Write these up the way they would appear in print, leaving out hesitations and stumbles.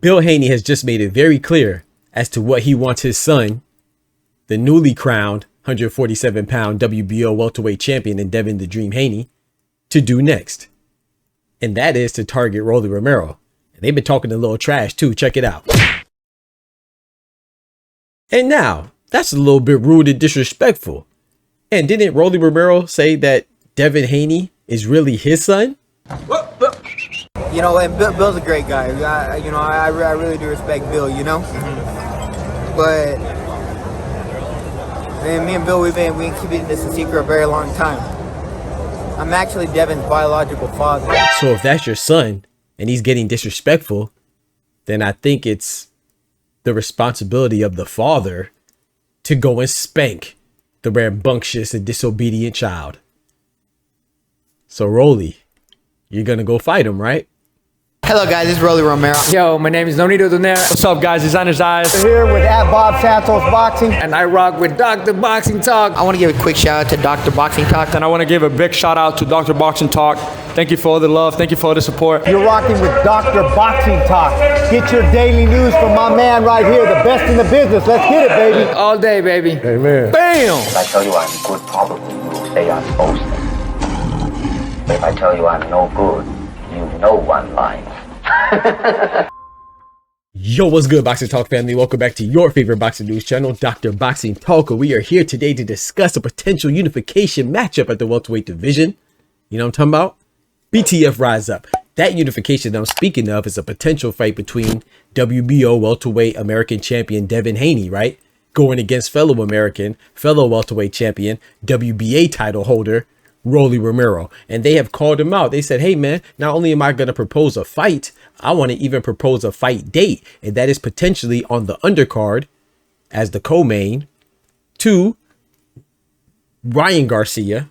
Bill Haney has just made it very clear as to what he wants his son, the newly crowned 147-pound WBO welterweight champion and Devin the Dream Haney, to do next. And that is to target Rolly Romero. And they've been talking a little trash too. Check it out. And now, that's a little bit rude and disrespectful. And didn't Rolly Romero say that Devin Haney is really his son? You know, and Bill's a great guy. I really do respect Bill, you know? But, man, me and Bill, we've been keeping this a secret a very long time. I'm actually Devin's biological father. So if that's your son and he's getting disrespectful, then I think it's the responsibility of the father to go and spank the rambunctious and disobedient child. So Rolly, you're gonna go fight him, right? Hello guys, this is Rolly Romero. Yo, my name is Nonito Donera. What's up guys, Designer's Eyes. We're here with Bob Santos Boxing. And I rock with Dr. Boxing Talk. I want to give a quick shout out to Dr. Boxing Talk. And I want to give a big shout out to Dr. Boxing Talk. Thank you for all the love, thank you for all the support. You're rocking with Dr. Boxing Talk. Get your daily news from my man right here, the best in the business. Let's get it, baby. All day, baby. Amen. Bam! If I tell you I'm good, probably you'll say I'm boasting. But if I tell you I'm no good, you know one line. Yo, what's good, Boxing Talk family? Welcome back to your favorite boxing news channel, Dr. Boxing Talk. We are here today to discuss a potential unification matchup at the welterweight division. You know what I'm talking about? BTF Rise Up. That unification that I'm speaking of is a potential fight between WBO welterweight American champion Devin Haney, right? Going against fellow welterweight champion, WBA title holder, Rolly Romero. And they have called him out. They said, hey man, not only am I going to propose a fight, I want to even propose a fight date. And that is potentially on the undercard as the co-main to Ryan Garcia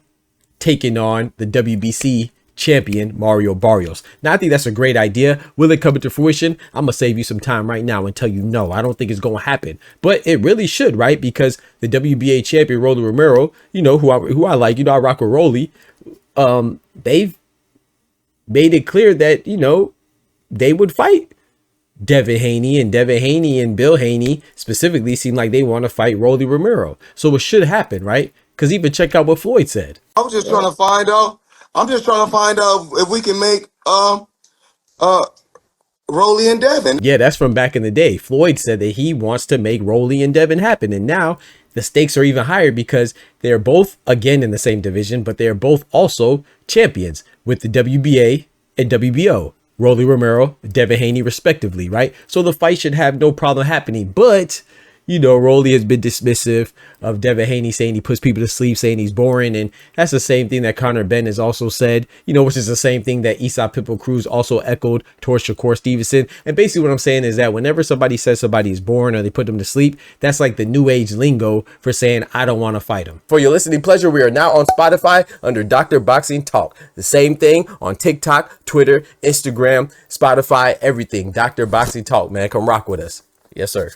taking on the WBC champion Mario Barrios. Now I think that's a great idea. Will it come into fruition? I'm gonna save you some time right now and tell you no, I don't think it's gonna happen, but it really should, right? Because the WBA champion Rolly Romero, you know, who I like, you know, I rock with Rolly. They've made it clear that, you know, they would fight Devin Haney, and Devin Haney and Bill Haney specifically seem like they want to fight Rolly Romero. So it should happen, right? Because even check out what Floyd said. I was just trying to find out. I'm just trying to find out if we can make Rolly and Devin. Yeah, that's from back in the day. Floyd said that he wants to make Rolly and Devin happen. And now the stakes are even higher because they're both, again, in the same division, but they're both also champions with the WBA and WBO. Rolly Romero, Devin Haney, respectively, right? So the fight should have no problem happening. But, you know, Rolly has been dismissive of Devin Haney, saying he puts people to sleep, saying he's boring. And that's the same thing that Conor Ben has also said, you know, which is the same thing that Esau Pitbull Cruz also echoed towards Shakur Stevenson. And basically what I'm saying is that whenever somebody says somebody is boring or they put them to sleep, that's like the new age lingo for saying, I don't want to fight him. For your listening pleasure, we are now on Spotify under Dr. Boxing Talk. The same thing on TikTok, Twitter, Instagram, Spotify, everything. Dr. Boxing Talk, man. Come rock with us. Yes, sir.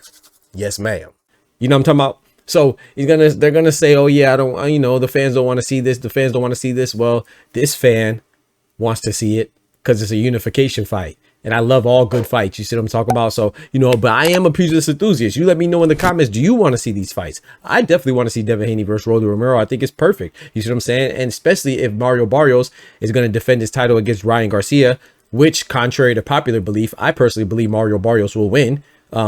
Yes, ma'am. You know what I'm talking about? So they're gonna say, oh yeah, I don't, you know, the fans don't want to see this. The fans don't want to see this. Well, this fan wants to see it because it's a unification fight. And I love all good fights. You see what I'm talking about? So, you know, but I am a pugilist enthusiast. You let me know in the comments, do you want to see these fights? I definitely want to see Devin Haney versus Rolly Romero. I think it's perfect. You see what I'm saying? And especially if Mario Barrios is going to defend his title against Ryan Garcia, which, contrary to popular belief, I personally believe Mario Barrios will win.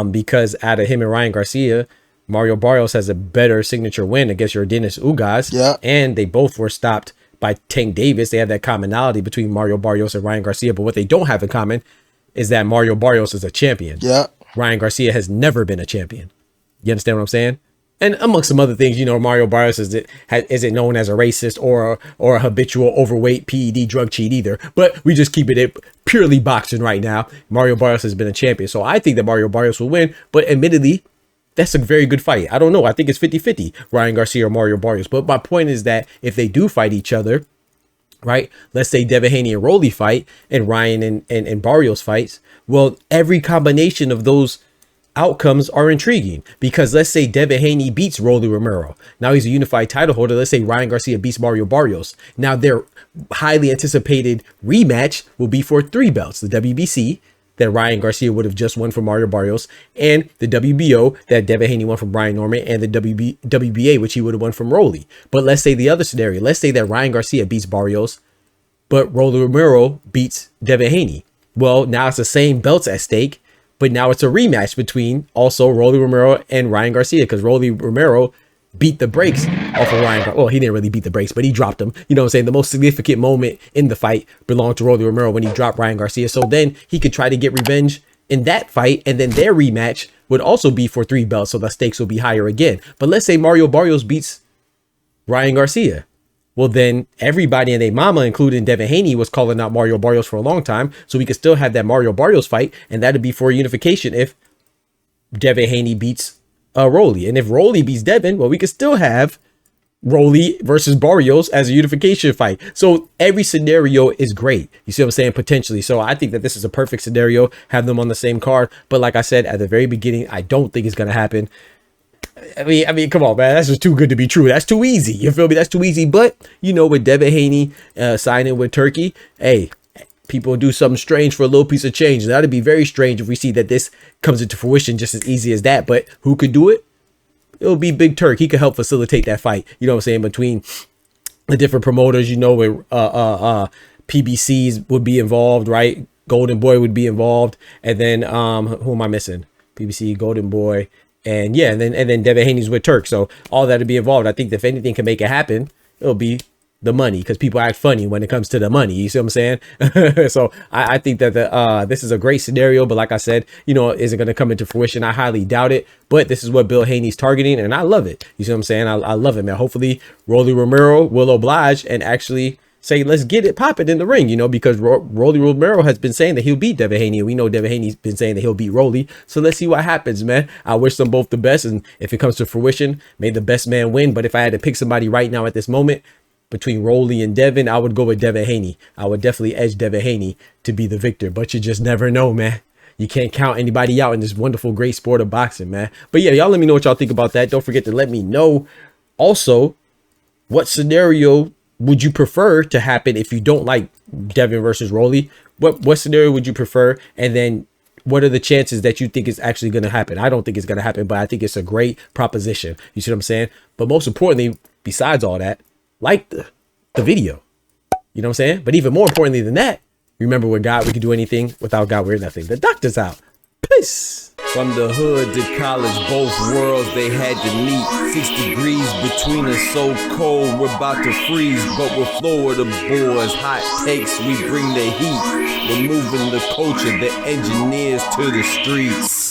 Because out of him and Ryan Garcia, Mario Barrios has a better signature win against Yordenis Ugas. Yeah. And they both were stopped by Tank Davis. They have that commonality between Mario Barrios and Ryan Garcia. But what they don't have in common is that Mario Barrios is a champion. Yeah. Ryan Garcia has never been a champion. You understand what I'm saying? And amongst some other things, you know, Mario Barrios isn't known as a racist or a habitual overweight PED drug cheat either. But we just keep it purely boxing right now. Mario Barrios has been a champion. So I think that Mario Barrios will win. But admittedly, that's a very good fight. I don't know. I think it's 50-50, Ryan Garcia or Mario Barrios. But my point is that if they do fight each other, right? Let's say Devin Haney and Rolly fight and Ryan and Barrios fights. Well, every combination of those outcomes are intriguing because let's say Devin Haney beats Rolly Romero. Now he's a unified title holder. Let's say Ryan Garcia beats Mario Barrios. Now their highly anticipated rematch will be for 3 belts, the WBC, that Ryan Garcia would have just won from Mario Barrios, and the WBO that Devin Haney won from Brian Norman, and the WBA, which he would have won from Rolly. But let's say the other scenario. Let's say that Ryan Garcia beats Barrios, but Rolly Romero beats Devin Haney. Well, now it's the same belts at stake, but now it's a rematch between also Rolly Romero and Ryan Garcia, because Rolly Romero beat the brakes off of Ryan. Well, he didn't really beat the brakes, but he dropped him. You know what I'm saying? The most significant moment in the fight belonged to Rolly Romero when he dropped Ryan Garcia. So then he could try to get revenge in that fight, and then their rematch would also be for 3 belts, so the stakes will be higher again. But let's say Mario Barrios beats Ryan Garcia. Well, then everybody and their mama, including Devin Haney, was calling out Mario Barrios for a long time. So we could still have that Mario Barrios fight, and that'd be for unification if Devin Haney beats Rolly. And if Rolly beats Devin, well, we could still have Rolly versus Barrios as a unification fight. So every scenario is great. You see what I'm saying? Potentially. So I think that this is a perfect scenario, have them on the same card. But like I said at the very beginning, I don't think it's going to happen. I mean, come on, man. That's just too good to be true. That's too easy. You feel me? That's too easy. But, you know, with Devin Haney signing with Turkey, hey, people do something strange for a little piece of change. That'd be very strange if we see that this comes into fruition just as easy as that. But who could do it? It'll be Big Turk. He could help facilitate that fight. You know what I'm saying? Between the different promoters, you know, where PBCs would be involved, right? Golden Boy would be involved. And then who am I missing? PBC, Golden Boy. And yeah, and then Devin Haney's with Turk. So all that to be involved. I think if anything can make it happen, it'll be the money, because people act funny when it comes to the money. You see what I'm saying? So I think that this is a great scenario. But like I said, you know, is it going to come into fruition? I highly doubt it. But this is what Bill Haney's targeting, and I love it. You see what I'm saying? I love it, man. Hopefully Rolly Romero will oblige and actually say, let's get it popping in the ring, you know, because Rolly Romero has been saying that he'll beat Devin Haney. And we know Devin Haney's been saying that he'll beat Rolly. So let's see what happens, man. I wish them both the best. And if it comes to fruition, may the best man win. But if I had to pick somebody right now at this moment between Rolly and Devin, I would go with Devin Haney. I would definitely edge Devin Haney to be the victor. But you just never know, man. You can't count anybody out in this wonderful, great sport of boxing, man. But yeah, y'all let me know what y'all think about that. Don't forget to let me know also what scenario would you prefer to happen if you don't like Devin versus Rolly? What scenario would you prefer? And then what are the chances that you think is actually going to happen? I don't think it's going to happen, but I think it's a great proposition. You see what I'm saying? But most importantly, besides all that, like the video. You know what I'm saying? But even more importantly than that, remember, with God, we can do anything. Without God, we're nothing. The doctor's out. Peace. From the hood to college, both worlds they had to meet. 6 degrees between us, so cold we're about to freeze. But we're Florida boys, hot takes, we bring the heat. We're moving the culture, the engineers to the streets.